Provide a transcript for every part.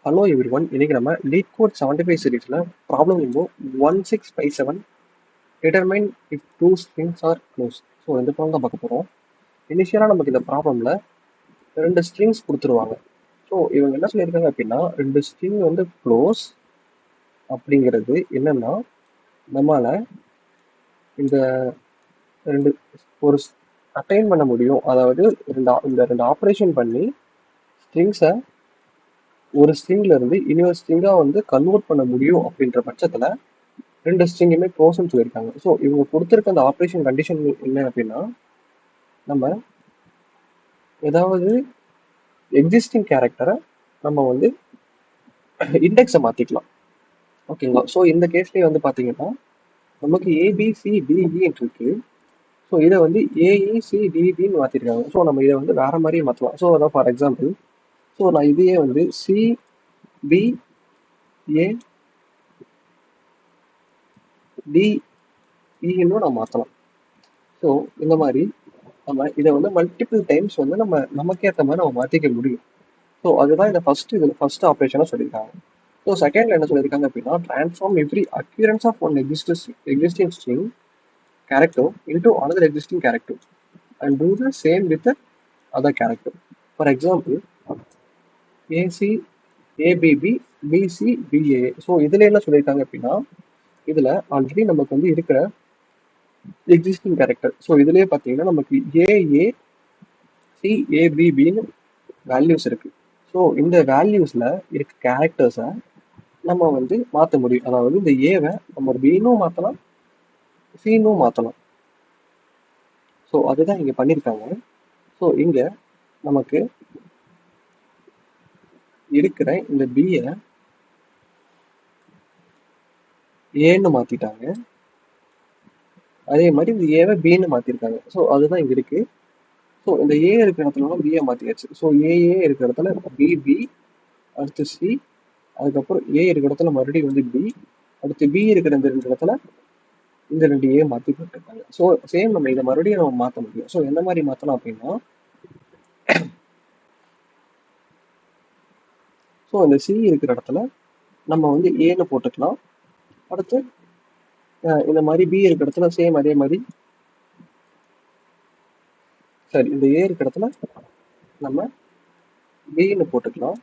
Hello every one, இன்னைக்கு நம்ம lead code 75 சீரீஸில் problem number 1657 determine if two strings are close. So இந்த problem தான் பார்க்க போகிறோம். இனிஷியலாக நமக்கு இந்த ப்ராப்ளமில் ரெண்டு ஸ்ட்ரிங்ஸ் கொடுத்துருவாங்க. ஸோ இவங்க என்ன சொல்லியிருக்காங்க அப்படின்னா, ரெண்டு ஸ்ட்ரிங் வந்து க்ளோஸ் அப்படிங்கிறது என்னன்னா, நம்மளால் இந்த ரெண்டு ஒரு அட்டைன் பண்ண முடியும். அதாவது இந்த ரெண்டு ஆப்ரேஷன் பண்ணி ஸ்ட்ரிங்ஸை ஒரு ஸ்ட்ரிங்ல இருந்து இன்னொரு ஸ்ட்ரிங்கா வந்து கன்வெர்ட் பண்ண முடியும் அப்படின்ற பட்சத்துல ரெண்டு ஸ்ட்ரிங்குமே க்ளோஸ்ன்னு சொல்லியிருக்காங்க. ஸோ இவங்க கொடுத்துருக்க அந்த ஆப்ரேஷன் கண்டிஷன் என்ன அப்படின்னா, நம்ம ஏதாவது எக்ஸிஸ்டிங் கேரக்டரை நம்ம வந்து இண்டெக்ஸை மாத்திக்கலாம். ஓகேங்களா? ஸோ இந்த கேஸ்லயே வந்து பாத்தீங்கன்னா நமக்கு ஏபிசிடிஇன்னு இருக்கு. ஸோ இதை வந்து ஏஇசிடிபின்னு மாத்திருக்காங்க. ஸோ நம்ம இதை வந்து வேற மாதிரி மாற்றலாம். ஸோ அதான் ஃபார் எக்ஸாம்பிள், ஸோ நான் இதையே வந்து சிபிஏடிஇன்னு நான் மாற்றலாம். ஸோ இந்த மாதிரி நம்ம இதை வந்து மல்டிபிள் டைம்ஸ் வந்து நமக்கு ஏற்ற மாதிரி நம்ம மாற்றிக்க முடியும். ஸோ அதுதான் இந்த ஃபர்ஸ்ட் ஆப்ரேஷனாக சொல்லியிருக்காங்க. ஸோ செகண்ட்ல என்ன சொல்லியிருக்காங்க அப்படின்னா, transform every occurrence of one existing string character into another existing character and do the same with other character. For example, AC ABB BC BA. So இதுல என்ன சொல்லியிருக்காங்க அப்படின்னா, இதுல ஆல்ரெடி நமக்கு வந்து இருக்கிற எக்ஸிஸ்டிங் கேரக்டர். ஸோ இதுலயே பார்த்தீங்கன்னா நமக்கு ஏஏ சிஏபிபின்னு வேல்யூஸ் இருக்கு. ஸோ இந்த வேல்யூஸ்ல இருக்க கேரக்டர்ஸை நம்ம வந்து மாற்ற முடியும். அதாவது இந்த ஏவை நம்ம பின்னும் மாற்றலாம், சின்னும் மாற்றலாம். ஸோ அதுதான் இங்க பண்ணியிருக்காங்க. ஸோ இங்க நமக்கு இருக்கிற இந்த பியை ஏன்னு மாத்திட்டாங்க. அதே மாதிரி இந்த ஏவை பின்னு மாத்திருக்காங்க. ஸோ அதுதான் இங்க இருக்கு. ஸோ இந்த ஏ இருக்கிற இடத்துல பிஏ மாத்தியாச்சு. ஸோ ஏஏ இருக்கிற இடத்துல பிபி, அடுத்து சி, அதுக்கப்புறம் ஏ இருக்கிற இடத்துல மறுபடியும் வந்து பி, அடுத்து பி இருக்கிற இந்த ரெண்டு இடத்துல இந்த ரெண்டு ஏ மாத்தி போட்டிருக்காங்க. ஸோ சேம் நம்ம இதை மறுபடியும் நம்ம மாற்ற முடியும். ஸோ எந்த மாதிரி மாற்றலாம் அப்படின்னா, ஸோ இந்த சி இருக்கிற இடத்துல நம்ம வந்து ஏன்னு போட்டுக்கலாம். அடுத்து இந்த மாதிரி பி இருக்கிற இடத்துல சேம் அதே மாதிரி, சரி, இந்த ஏ இருக்கிற இடத்துல நம்ம பின்னு போட்டுக்கலாம்.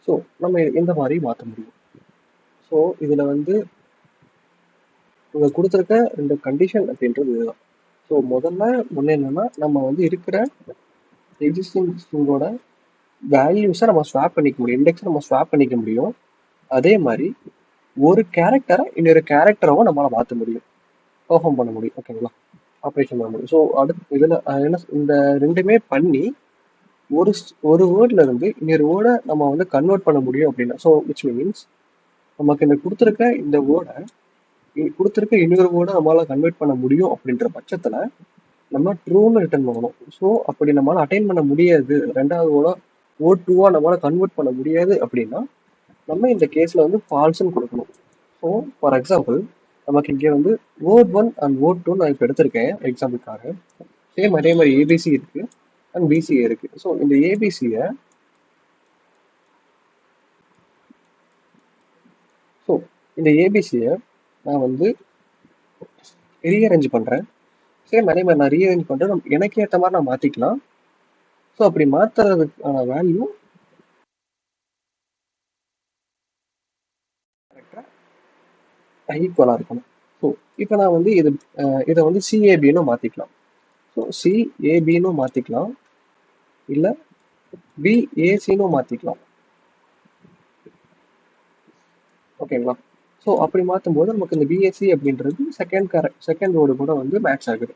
ஸோ நம்ம இந்த மாதிரி மாற்ற முடியும். ஸோ இதுல வந்து இவங்க கொடுத்துருக்க ரெண்டு கண்டிஷன் அப்படின்றது இதுதான். ஸோ முதல்ல ஒன்று என்னன்னா, நம்ம வந்து இருக்கிற எக்ஸிஸ்டிங் ஸ்ட்ரிங்கோட வேல்யூஸை நம்ம ஸ்வாப் பண்ணிக்க முடியும், இண்டெக்ஸை நம்ம ஸ்வாப் பண்ணிக்க முடியும். அதே மாதிரி ஒரு கேரக்டரை இன்னொரு கேரக்டராகவும் நம்மளால மாற்ற முடியும், பெர்ஃபார்ம் பண்ண முடியும். ஓகேங்களா? ஆப்ரேஷன் பண்ண முடியும். ஸோ அடுத்து இதில் என்ன, இந்த ரெண்டுமே பண்ணி ஒரு வேர்ட்ல இருந்து இன்னொரு வேர்டை நம்ம வந்து கன்வெர்ட் பண்ண முடியும் அப்படின்னா, ஸோ விச் மீன்ஸ் நமக்கு இந்த கொடுத்துருக்க இந்த வேர்டை கொடுத்துருக்க இன்னொரு வேர்டை நம்மளால கன்வெர்ட் பண்ண முடியும் அப்படின்ற பட்சத்துல நம்ம ட்ரூன்னு ரிட்டர்ன் பண்ணணும். ஸோ அப்படி நம்மளால அட்டைன் பண்ண முடியாது, ரெண்டாவது வேர்ட் டூவா நம்மளால கன்வெர்ட் பண்ண முடியாது அப்படின்னா நம்ம இந்த கேஸ்ல வந்து ஃபால்ஸ்ன்னு கொடுக்கணும். ஸோ ஃபார் எக்ஸாம்பிள், நமக்கு இங்கே வந்து வேர்ட் 1 அண்ட் வேர்ட் 2 நான் இப்போ எடுத்திருக்கேன் எக்ஸாம்பிளுக்காக. சேம் அதே மாதிரி ஏபிசி இருக்கு அண்ட் பிசிஏ இருக்கு. ஸோ இந்த ஏபிசியை, ஸோ இந்த ஏபிசியை நான் வந்து ரீஅரேஞ்ச் பண்றேன். சேம் அதே மாதிரி நான் ரீஅரேஞ்ச் பண்றேன், எனக்கு ஏற்ற மாதிரி நான் மாத்திக்கலாம். ஸோ அப்படி மாத்துறதுக்கான வேல்யூ ஈக்குவலா இருக்கணும். ஸோ இப்போ நான் வந்து இதை வந்து சிஏபின்னு மாத்திக்கலாம். ஸோ சிஏபின்னு மாத்திக்கலாம், இல்லை பிஏசின்னு மாத்திக்கலாம். ஓகேங்களா? ஸோ அப்படி மாற்றும் போது நமக்கு இந்த பிஎஸ்சி அப்படின்றது செகண்ட் வேர்டு கூட வந்து மேட்ச் ஆகுது.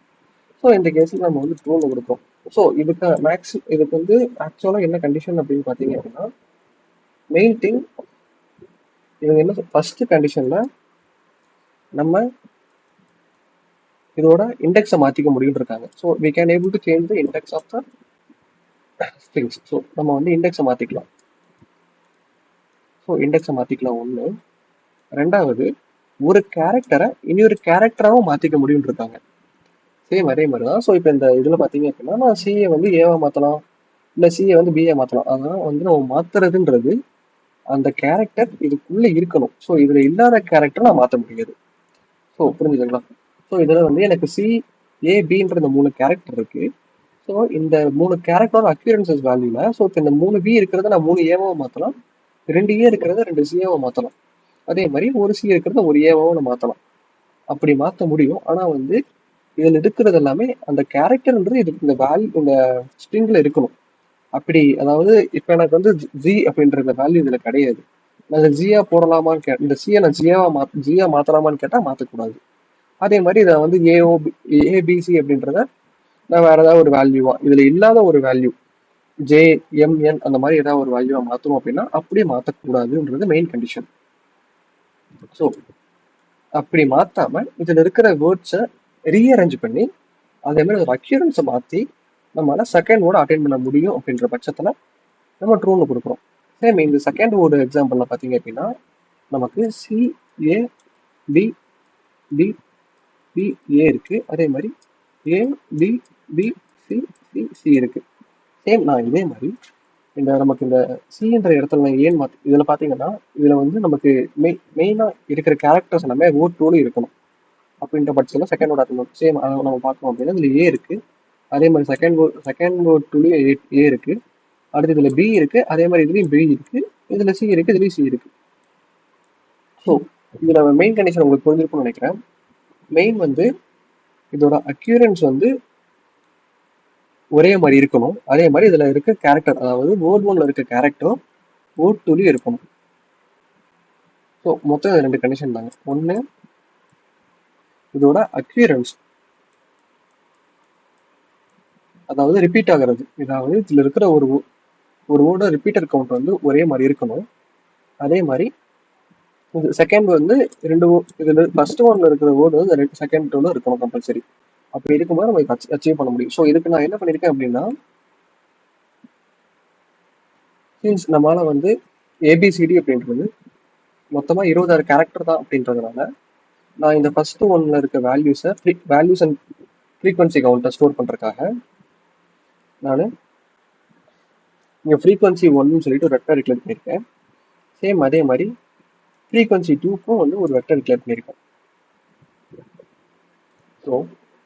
ஸோ இந்த கேஸில் நம்ம வந்து ட்ரூன்னு கொடுத்தோம். ஸோ இதுக்கு வந்து ஆக்சுவலாக என்ன கண்டிஷன் அப்படின்னு பார்த்தீங்க அப்படின்னா, மெயின் திங் இவங்க என்ன ஃபர்ஸ்ட் கண்டிஷன்ல நம்ம இதோட இண்டெக்ஸை மாத்திக்க முடியும் இருக்காங்க. So we can able to change the index of the strings. So நம்ம வந்து இண்டெக்ஸை மாத்திக்கலாம். ஸோ இண்டெக்ஸை மாத்திக்கலாம் ஒன்று. ரெண்டாவது, ஒரு கேரக்டரை இன்னொரு கேரக்டராகவும் மாத்திக்க முடியும் இருக்காங்க. சேம் அதே மாதிரி தான். ஸோ இப்போ இந்த இதில் பார்த்தீங்க அப்படின்னா நான் சிஏ வந்து ஏவா மாற்றலாம், இல்லை சிஏ வந்து பிஏ மாற்றலாம். அதனால் வந்து நம்ம மாத்துறதுன்றது அந்த கேரக்டர் இதுக்குள்ளே இருக்கணும். ஸோ இதில் இல்லாத கேரக்டரை நான் மாற்ற முடியாது. ஸோ புரிஞ்சுதுங்களா? ஸோ இதில் வந்து எனக்கு சி ஏபின்ற இந்த 3 கேரக்டர் இருக்கு. ஸோ இந்த 3 கேரக்டரோட அக்யூரன்சஸ் வேல்யூல ஸோ இப்போ இந்த 3 பி இருக்கிறத நான் 3 ஏவாவை மாற்றலாம், 2 ஏ இருக்கிறத 2 சிஏவை மாற்றலாம். அதே மாதிரி ஒரு சி இருக்கிறத ஒரு ஏவாவை நான் மாற்றலாம். அப்படி மாற்ற முடியும். ஆனால் வந்து இதில் இருக்கிறது எல்லாமே அந்த கேரக்டர்ன்றது இதுக்கு இந்த வேல்யூ இந்த ஸ்ட்ரிங்ல இருக்கணும். அப்படி அதாவது இப்போ எனக்கு வந்து ஜி அப்படின்ற இந்த வேல்யூ இதில் கிடையாது. நான் ஜியா போடலாமான்னு இந்த சியை நான் ஜியா மாற்றலாமான்னு கேட்டால் மாற்றக்கூடாது. அதே மாதிரி இதை வந்து ஏபிசி அப்படின்றத நான் வேற ஏதாவது ஒரு வேல்யூவா இதுல இல்லாத ஒரு வேல்யூ ஜேஎம்என் அந்த மாதிரி ஏதாவது ஒரு வேல்யூவா மாற்றணும் அப்படின்னா அப்படியே மாற்றக்கூடாதுன்றது மெயின் கண்டிஷன். ஸோ அப்படி மாத்தாம இதுல இருக்கிற வேர்ட்ஸை ரீஅரேஞ்ச் பண்ணி அதே மாதிரி ஒரு அக்யூரன்ஸை மாற்றி நம்மளால செகண்ட் வேர்டு அட்டைன் பண்ண முடியும் அப்படின்ற பட்சத்துல நம்ம ட்ரூன்னு கொடுக்குறோம். சேம் இந்த செகண்ட் வேர்டு எக்ஸாம்பிள்ல பார்த்தீங்க அப்படின்னா நமக்கு C A B B B A இருக்கு. அதே மாதிரி A B B C C C இருக்கு. சேம் நான் இதே மாதிரி இந்த நமக்கு இந்த சின்ற இடத்துல நான் ஏன் மாற்றி இதில் பார்த்தீங்கன்னா இதில் வந்து நமக்கு மெயினாக இருக்கிற கேரக்டர்ஸ் எல்லாமே வேர்ட் டூலும் இருக்கணும். அப்படின்ற பட்சத்தில் செகண்ட் வேர்ட் அட்டன் சேம் அதை நம்ம பார்க்கணும் அப்படின்னா இதில் ஏ இருக்கு. அதே மாதிரி செகண்ட் வேர்ட் டூலையும் ஏ இருக்கு. அடுத்து இதில் பி இருக்கு. அதே மாதிரி இதுலேயும் பி இருக்கு. இதில் சி இருக்கு. இதுலேயும் சி இருக்கு. ஸோ இதில் மெயின் கண்டிஷன் உங்களுக்கு புரிஞ்சிருக்கும்னு நினைக்கிறேன். மெயின் வந்து இதோட அக்யூரன்ஸ் வந்து ஒரே மாதிரி இருக்கணும். அதே மாதிரி இதுல இருக்க கேரக்டர் அதாவது வேர்ட் ஒன்ல இருக்க கேரக்டரும் வேர்ட் டூலையும் இருக்கணும். ஸோ மொத்தம் 2 கண்டிஷன் தாங்க. ஒன்று இதோட அக்யூரன்ஸ் அதாவது ரிப்பீட் ஆகிறது. அதாவது இதுல இருக்கிற ஒரு வேர்டோட ரிப்பீட்டர் கவுண்ட் வந்து ஒரே மாதிரி இருக்கணும். அதே மாதிரி செகண்ட் வந்து இதுல ஃபர்ஸ்ட் ஒன்ல இருக்கிற வேர்டு வந்து செகண்ட் டூல இருக்கணும் கம்பல்சரி. அப்படி இருக்கும்போது நம்ம அச்சீவ் பண்ண முடியும். ஸோ இதுக்கு நான் என்ன பண்ணியிருக்கேன் அப்படின்னா மீன்ஸ் நம்மளால வந்து ஏபிசிடி அப்படின்றது மொத்தமாக 26 கேரக்டர் தான் அப்படின்றதுனால நான் இந்த ஃபர்ஸ்ட் ஒன்ல இருக்க வேல்யூஸ் அண்ட் ஃப்ரீக்வன்சி கவுண்டை ஸ்டோர் பண்றதுக்காக நான் இங்கே ஃப்ரீக்வன்சி 1ன்னு சொல்லிட்டு ஒரு வெக்டர் டிக்ளேர் பண்ணியிருக்கேன். சேம் அதே மாதிரி ஃப்ரீக்வன்சி 2க்கும் வந்து ஒரு வெக்டர் டிக்ளேர் பண்ணியிருக்கேன். ஸோ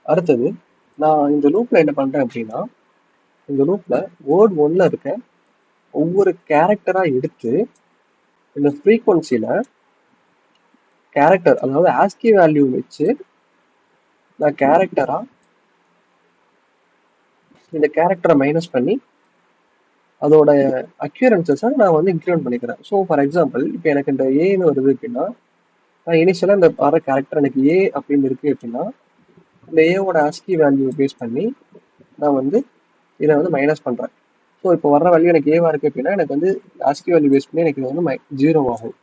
அடுத்தது நான் இந்த லூப்ல என்ன பண்றேன் அப்படின்னா இந்த லூப்ல வேர்ட் ஒன்ல இருக்க ஒவ்வொரு கேரக்டரா எடுத்து இந்த ஃப்ரீக்வன்சியில கேரக்டர் அதாவது ஆஸ்கி வேல்யூ வச்சு நான் கேரக்டரா இந்த கேரக்டரை மைனஸ் பண்ணி அதோட அக்யூரன்சஸை நான் வந்து இன்க்ரிமெண்ட் பண்ணிக்கிறேன். ஸோ ஃபார் எக்ஸாம்பிள் இப்போ எனக்கு இந்த ஏன்னு வருது அப்படின்னா நான் இனிஷியலாக இந்த வர கேரக்டர் எனக்கு ஏ அப்படின்னு இருக்கு அப்படின்னா இந்த ஏவோட ஆஸ்கி வேல்யூ பேஸ் பண்ணி நான் வந்து இதை வந்து மைனஸ் பண்ணுறேன். ஸோ இப்போ வர வேல்யூ எனக்கு ஏவா இருக்கு அப்படின்னா எனக்கு வந்து ஆஸ்கி வேல்யூ பேஸ் பண்ணி எனக்கு இது வந்து 0 ஆகும்.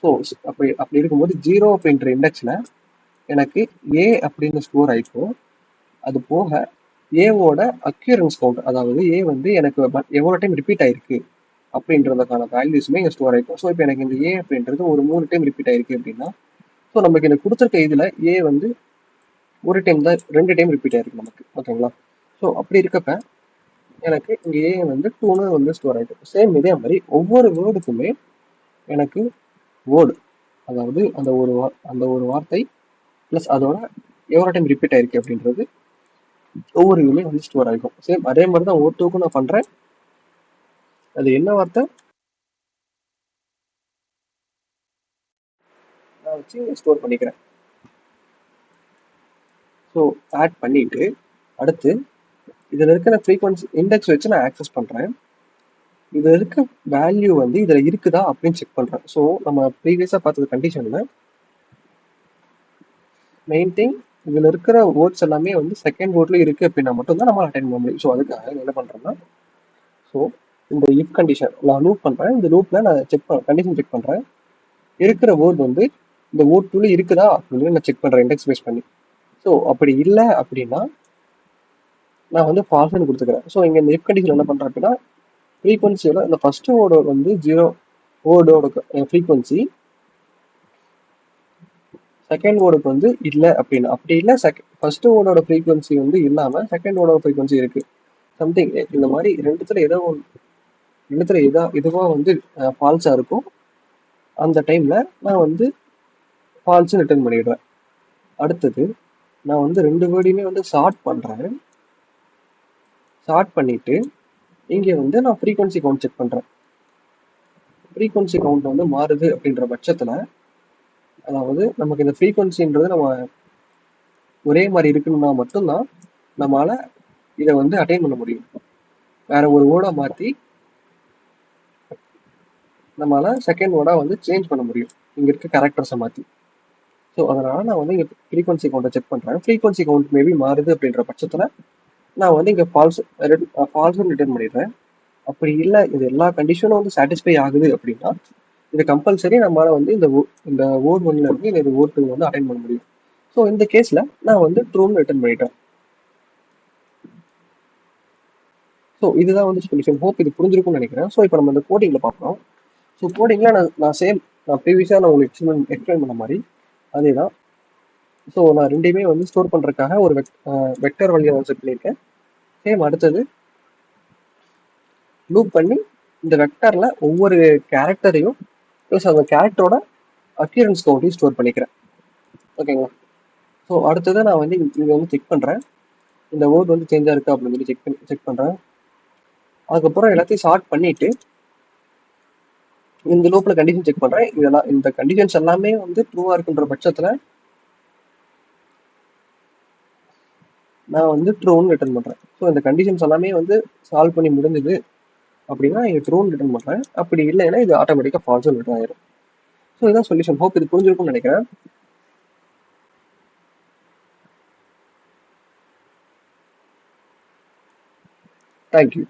ஸோ அப்படி இருக்கும்போது 0 அப்படின்ற இண்டெக்ஸில் எனக்கு ஏ அப்படின்னு ஸ்கோர் ஆகிக்கும். அது போக ஏவோட அக்யூரன்ஸ் கவுண்ட் அதாவது ஏ வந்து எனக்கு எவ்வளோ டைம் ரிப்பீட் ஆயிருக்கு அப்படின்றதுக்கான வேல்யூஸுமே இங்கே ஸ்டோர் ஆகிக்கும். ஸோ இப்போ எனக்கு இந்த ஏ அப்படின்றது ஒரு 3 டைம் ரிப்பீட் ஆயிருக்கு அப்படின்னா ஸோ நமக்கு எனக்கு கொடுத்துருக்க இதில் ஏ வந்து ஒரு டைம் தான் 2 டைம் ரிப்பீட் ஆயிருக்கு நமக்கு. ஓகேங்களா? ஸோ அப்படி இருக்கப்ப எனக்கு இங்கே ஏ வந்து 2ன்னு வந்து ஸ்டோர் ஆகிட்டு சேம் இதே மாதிரி ஒவ்வொரு வேர்டுக்குமே எனக்கு வேர்டு அதாவது அந்த ஒரு வார்த்தை ப்ளஸ் அதோட எவ்வளோ டைம் ரிப்பீட் ஆயிருக்கு அப்படின்றது ஒவ்வொரு இதுவுமே வந்து ஸ்டோர் ஆகிக்கும். சேம் அதே மாதிரி தான் ஓட்டுக்கும் நான் பண்றேன். அது என்ன வார்த்தை நான் வச்சு ஸ்டோர் பண்ணிக்கிறேன். ஸோ ஆட் பண்ணிட்டு அடுத்து இதில் இருக்கிற ஃப்ரீக்வன்சி இண்டெக்ஸ் வச்சு நான் ஆக்சஸ் பண்றேன். இதில் இருக்க வேல்யூ வந்து இதில் இருக்குதா அப்படின்னு செக் பண்றேன். ஸோ நம்ம ப்ரீவியஸாக பார்த்தது கண்டிஷன்ல மெயின் திங் இதில் இருக்கிற வேர்ட்ஸ் எல்லாமே வந்து செகண்ட் வேர்ட்ல இருக்கு அப்படின்னா மட்டும்தான் நம்ம அட்டைன் பண்ண முடியும். ஸோ அதுக்காக என்ன பண்றேன்னா ஸோ இந்த இஃப் கண்டிஷன் நான் லூப் பண்றேன். இந்த லூப்ல நான் கண்டிஷன் செக் பண்றேன். இருக்கிற வேர்ட் வந்து இந்த ஓட் டூல இருக்குதா அப்படின்னு நான் செக் பண்றேன் இண்டெக்ஸ் பேஸ் பண்ணி. ஸோ அப்படி இல்லை அப்படின்னா நான் வந்து ஃபால்ஸ்னு கொடுத்துக்கிறேன். ஸோ இங்க இந்த இஃப் கண்டிஷன் என்ன பண்றேன் அப்படின்னா ஃப்ரீக்வன்சியோட இந்த ஃபர்ஸ்ட் வேர்டு வந்து ஜீரோ வேர்டோட ஃப்ரீக்வன்சி செகண்ட் வேர்டுக்கு வந்து இல்லை அப்படின்னா, அப்படி இல்லை ஃபர்ஸ்ட் வேர்டோட ஃப்ரீக்வன்சி வந்து இல்லாம செகண்ட் வேர்டோட ஃப்ரீக்வன்சி இருக்கு சம்திங் இந்த மாதிரி ரெண்டுத்துல ஏதோ ரெண்டுத்துல எதுவா வந்து ஃபால்ஸா இருக்கும் அந்த டைம்ல நான் வந்து ஃபால்ஸ் ரிட்டர்ன் பண்ணிடுறேன். அடுத்தது நான் வந்து ரெண்டு வேர்டையுமே வந்து ஷார்ட் பண்றேன். ஷார்ட் பண்ணிட்டு இங்க வந்து நான் ஃப்ரீக்வன்சி கவுண்ட் செக் பண்றேன். ஃப்ரீக்வன்சி கவுண்ட் வந்து மாறுது அப்படின்ற பட்சத்துல, அதாவது நமக்கு இந்த ஃப்ரீக்வன்சின்றது நம்ம ஒரே மாதிரி இருக்குன்னா மட்டும்தான் நம்மளால இதை வந்து அட்டைன் பண்ண முடியும். வேற ஒரு வேர்டா மாத்தி நம்மளால செகண்ட் வேர்டா வந்து சேஞ்ச் பண்ண முடியும் இங்க இருக்க கேரக்டர்ஸை மாத்தி. ஸோ அதனால நான் வந்து இங்க ஃப்ரீக்வன்சி கவுண்டை செக் பண்றேன். ஃப்ரீக்வன்சி கவுண்ட் மேபி மாறுது அப்படின்ற பட்சத்துல நான் வந்து இங்க ஃபால்ஸ் ரிட்டர்ன் பண்ணிடுறேன். அப்படி இல்லை இது எல்லா கண்டிஷனும் வந்து சாட்டிஸ்ஃபை ஆகுது அப்படின்னா இது கம்பல்சரி நம்மளால வந்து இந்த ஓட் ஒன்ல இருந்து இந்த ஓட் டூ வந்து அட்டைன் பண்ண முடியும். ஸோ இந்த கேஸ்ல நான் வந்து ட்ரூன்னு ரிட்டர்ன் பண்ணிட்டேன். ஸோ இதுதான் வந்து சொல்யூஷன். ஹோப் இது புரிஞ்சிருக்கும்னு நினைக்கிறேன். ஸோ இப்போ நம்ம இந்த கோடிங்ல பார்ப்போம். ஸோ கோடிங்ல நான் ப்ரீவியஸாக நான் உங்களுக்கு எக்ஸ்பிளைன் பண்ண மாதிரி அதே தான். ஸோ நான் ரெண்டையுமே வந்து ஸ்டோர் பண்றதுக்காக ஒரு வெக்டர் வழியாக செட் பண்ணியிருக்கேன். சேம் அடுத்தது லூப் பண்ணி இந்த வெக்டர்ல ஒவ்வொரு கேரக்டரையும் ப்ளஸ் அந்த கேரக்டரோட அப்பியரன்ஸ் கவுண்டையும் ஸ்டோர் பண்ணிக்கிறேன். ஓகேங்களா? ஸோ அடுத்தது நான் வந்து இங்க வந்து செக் பண்றேன். இந்த வேர்ட் வந்து சேஞ்சா இருக்கா அப்படின்னு சொல்லி செக் பண்றேன். அதுக்கப்புறம் எல்லாத்தையும் ஷார்ட் பண்ணிட்டு இந்த லூப்ல கண்டிஷன் செக் பண்றேன். இதெல்லாம் இந்த கண்டிஷன்ஸ் எல்லாமே வந்து ட்ரூவா இருக்குன்ற பட்சத்துல நான் வந்து ட்ரூன்னு ரிட்டர்ன் பண்றேன். ஸோ இந்த கண்டிஷன்ஸ் எல்லாமே வந்து சால்வ் பண்ணி முடிஞ்சது அப்படின்னா இங்க ட்ரூன்னு ரிட்டர்ன் பண்றேன். அப்படி இல்லைன்னா இது ஆட்டோமேட்டிக்கா ஃபால்ஸ் ரிட்டர்ன் ஆயிரும். ஸோ இதான் சொல்யூஷன். ஹோப் இது புரிஞ்சிருக்கும்னு நினைக்கிறேன். தேங்க்யூ.